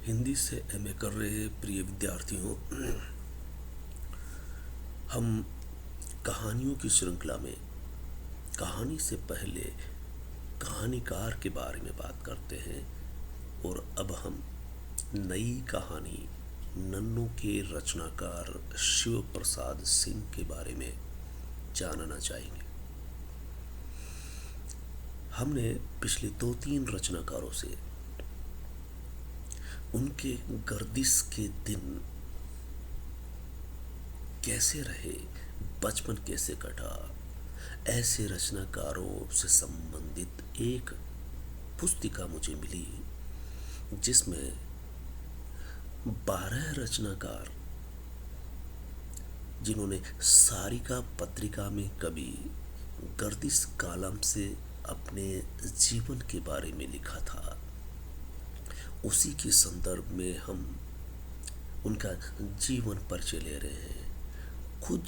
हिंदी से एमए कर रहे प्रिय विद्यार्थियों, हम कहानियों की श्रृंखला में कहानी से पहले कहानीकार के बारे में बात करते हैं। और अब हम नई कहानी नन्नों के रचनाकार शिव प्रसाद सिंह के बारे में जानना चाहेंगे। हमने पिछले 2-3 रचनाकारों से उनके गर्दिश के दिन कैसे रहे, बचपन कैसे कटा, ऐसे रचनाकारों से संबंधित एक पुस्तिका मुझे मिली जिसमें 12 रचनाकार जिन्होंने सारिका पत्रिका में कभी गर्दिश कालम से अपने जीवन के बारे में लिखा था, उसी के संदर्भ में हम उनका जीवन परिचय ले रहे हैं। खुद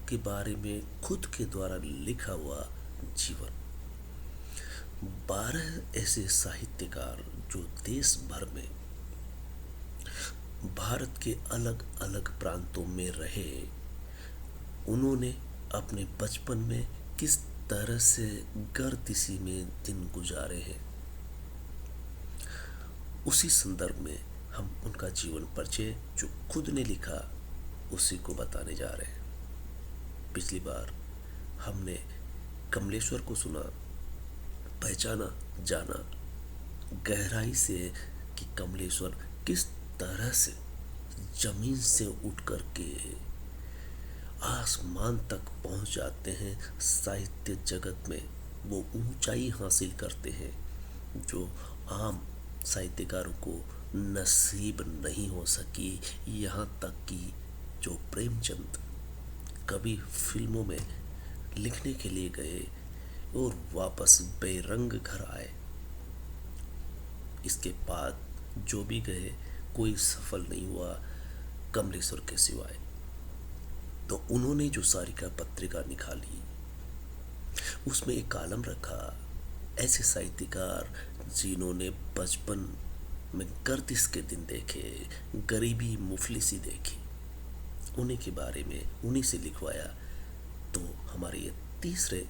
के बारे में खुद के द्वारा लिखा हुआ जीवन। 12 ऐसे साहित्यकार जो देश भर में भारत के अलग अलग प्रांतों में रहे, उन्होंने अपने बचपन में किस तरह से गर्दिशी में दिन गुजारे हैं, उसी संदर्भ में हम उनका जीवन परिचय जो खुद ने लिखा उसी को बताने जा रहे हैं। पिछली बार हमने कमलेश्वर को सुना, पहचाना, जाना गहराई से कि कमलेश्वर किस तरह से जमीन से उठ कर के आसमान तक पहुंच जाते हैं। साहित्य जगत में वो ऊंचाई हासिल करते हैं जो आम साहित्यकारों को नसीब नहीं हो सकी। यहाँ तक कि जो प्रेमचंद कभी फिल्मों में लिखने के लिए गए और वापस बेरंग घर आए, इसके बाद जो भी गए कोई सफल नहीं हुआ कमलेश्वर के सिवाय। तो उन्होंने जो सारिका पत्रिका निकाली उसमें एक कॉलम रखा, ऐसे साहित्यकार जिन्होंने बचपन में गर्दिश के दिन देखे, गरीबी मुफलिसी देखी, उन्हीं के बारे में उन्हीं से लिखवाया। तो हमारे ये तीसरे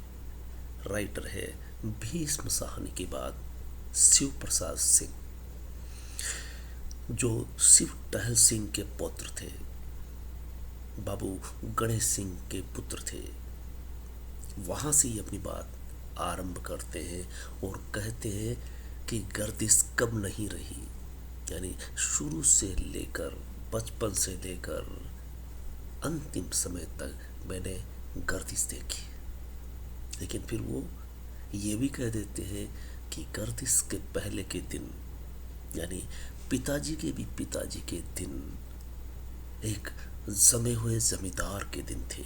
राइटर है भीष्म साहनी के बाद शिव प्रसाद सिंह, जो शिव टहल सिंह के पुत्र थे, बाबू गणेश सिंह के पुत्र थे। वहां से ही अपनी बात आरंभ करते हैं और कहते हैं कि गर्दिश कब नहीं रही, यानी शुरू से लेकर बचपन से लेकर अंतिम समय तक मैंने गर्दिश देखी। लेकिन फिर वो ये भी कह देते हैं कि गर्दिश के पहले के दिन, यानी पिताजी के भी पिताजी के दिन एक जमे हुए जमींदार के दिन थे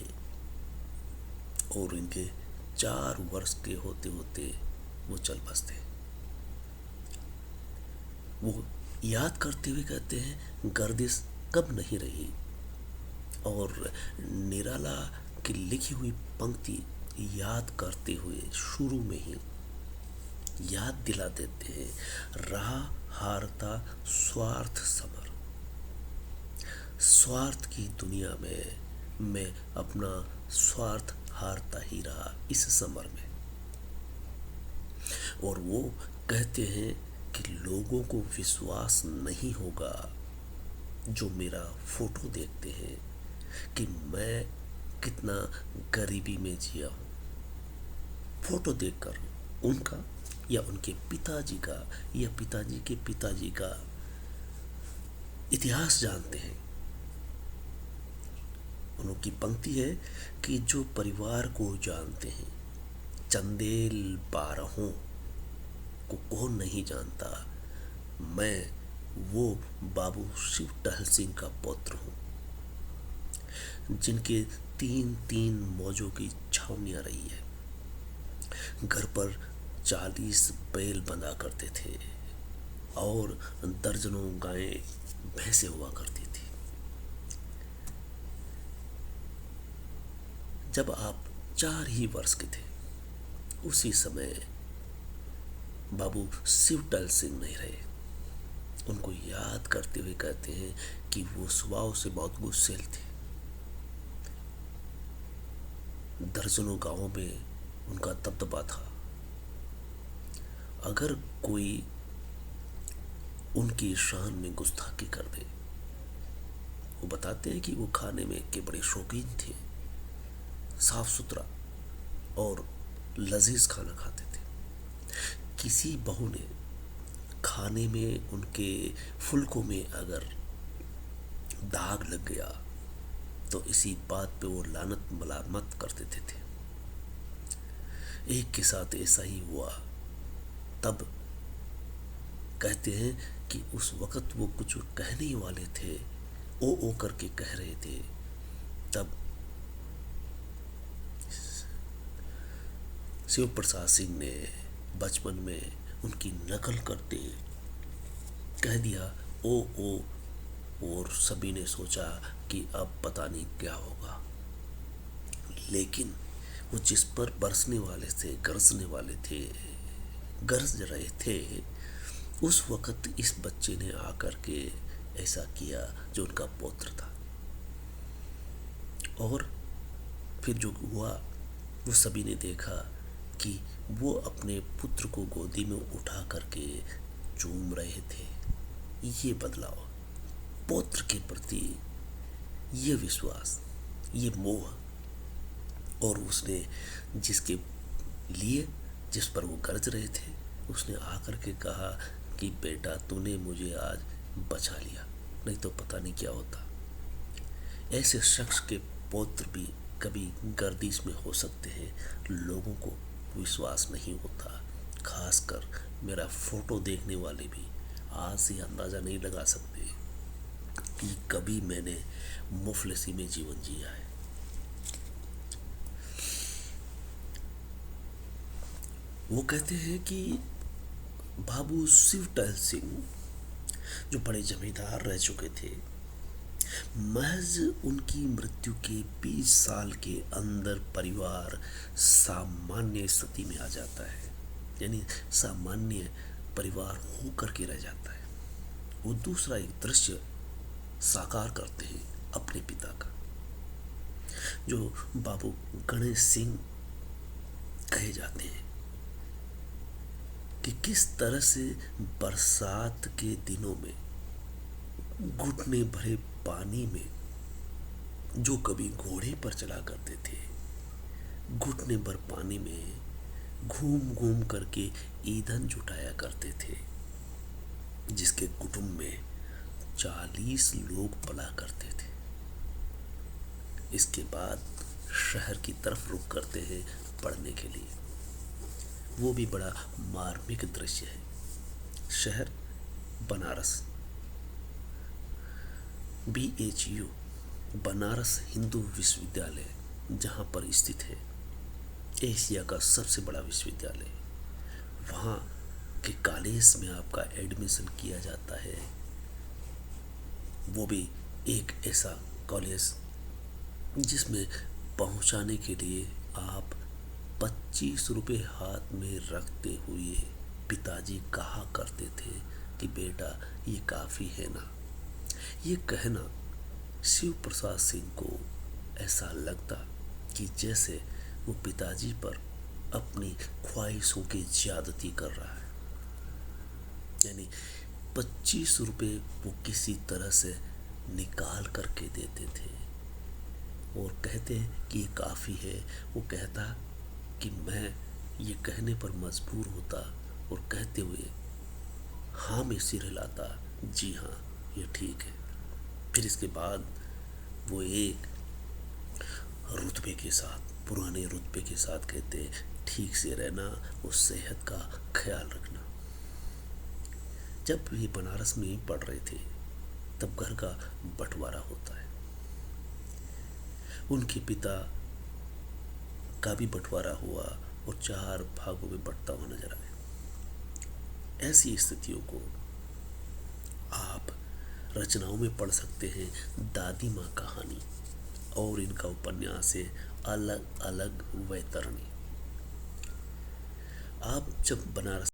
और इनके 4 वर्ष के होते होते वो चल बसते। वो याद करते हुए कहते हैं गर्दिश कब नहीं रही, और निराला की लिखी हुई पंक्ति याद करते हुए शुरू में ही याद दिला देते हैं, रहा हारता स्वार्थ समर। स्वार्थ की दुनिया में मैं अपना स्वार्थ हारता ही रहा इस समर में। और वो कहते हैं कि लोगों को विश्वास नहीं होगा जो मेरा फोटो देखते हैं कि मैं कितना गरीबी में जिया हूँ। फोटो देखकर उनका या उनके पिताजी का या पिताजी के पिताजी का इतिहास जानते हैं। उनकी पंक्ति है कि जो परिवार को जानते हैं, चंदेल 12 को कौन नहीं जानता, मैं वो बाबू शिव टहल सिंह का पुत्र हूँ जिनके 3-3 मौजों की छावनियाँ रही है। घर पर 40 बैल बंधा करते थे और दर्जनों गायें भैंसे हुआ करती थी। जब आप 4 ही वर्ष के थे, उसी समय बाबू शिव टहल सिंह नहीं रहे। उनको याद करते हुए कहते हैं कि वो स्वभाव से बहुत गुस्सैल थे। दर्जनों गांवों में उनका दबदबा था। अगर कोई उनकी शान में गुस्ताखी कर दे, वो बताते हैं कि वो खाने में के बड़े शौकीन थे, साफ सुथरा और लजीज खाना खाते थे। किसी बहू ने खाने में उनके फुलकों में अगर दाग लग गया तो इसी बात पे वो लानत मलामत कर देते थे। एक के साथ ऐसा ही हुआ। तब कहते हैं कि उस वक्त वो कुछ कहने वाले थे, ओ करके कह रहे थे। तब शिव प्रसाद सिंह ने बचपन में उनकी नकल करते कह दिया ओ, और सभी ने सोचा कि अब पता नहीं क्या होगा। लेकिन वो जिस पर बरसने वाले थे, गरजने वाले थे, गरज रहे थे, उस वक्त इस बच्चे ने आकर के ऐसा किया जो उनका पौत्र था। और फिर जो हुआ वो सभी ने देखा कि वो अपने पुत्र को गोदी में उठा करके चूम रहे थे। ये बदलाव, पौत्र के प्रति ये विश्वास, ये मोह, और उसने जिसके लिए, जिस पर वो गरज रहे थे, उसने आकर के कहा कि बेटा तूने मुझे आज बचा लिया, नहीं तो पता नहीं क्या होता। ऐसे शख्स के पौत्र भी कभी गर्दिश में हो सकते हैं, लोगों को विश्वास नहीं होता। खासकर मेरा फोटो देखने वाले भी आज से अंदाज़ा नहीं लगा सकते कि कभी मैंने मुफलिसी में जीवन जिया है। वो कहते हैं कि बाबू शिवटल सिंह जो बड़े जमींदार रह चुके थे, महज उनकी मृत्यु के 20 साल के अंदर परिवार सामान्य स्थिति में आ जाता है, यानी सामान्य परिवार होकर के रह जाता है। वो दूसरा एक दृश्य साकार करते हैं अपने पिता का, जो बाबू गणेश सिंह कहे जाते हैं, कि किस तरह से बरसात के दिनों में घुटने भरे पानी में जो कभी घोड़े पर चला करते थे, घुटने भर पानी में घूम घूम करके ईंधन जुटाया करते थे, जिसके कुटुंब में 40 लोग पला करते थे। इसके बाद शहर की तरफ रुख करते हैं पढ़ने के लिए। वो भी बड़ा मार्मिक दृश्य है। शहर बनारस, BHU बनारस हिंदू विश्वविद्यालय जहाँ पर स्थित है, एशिया का सबसे बड़ा विश्वविद्यालय। वहाँ के कॉलेज में आपका एडमिशन किया जाता है। वो भी एक ऐसा कॉलेज जिसमें पहुँचाने के लिए आप 25 रुपये हाथ में रखते हुए पिताजी कहा करते थे कि बेटा ये काफ़ी है ना। ये कहना शिव प्रसाद सिंह को ऐसा लगता कि जैसे वो पिताजी पर अपनी ख्वाहिशों की ज्यादती कर रहा है, यानी 25 रुपये वो किसी तरह से निकाल करके देते थे और कहते कि ये काफ़ी है। वो कहता कि मैं ये कहने पर मजबूर होता और कहते हुए हाँ में सिर हिलाता, जी हाँ ये ठीक है। फिर इसके बाद वो एक रुतबे के साथ, पुराने रुतबे के साथ कहते ठीक से रहना और सेहत का ख्याल रखना। जब ये बनारस में ही पढ़ रहे थे तब घर का बंटवारा होता है। उनके पिता का भी बंटवारा हुआ और 4 भागों में बंटता हुआ नजर आया। ऐसी स्थितियों को आप रचनाओं में पढ़ सकते हैं। दादी माँ कहानी और इनका उपन्यास है अलग अलग वैतरणी। आप जब बनारस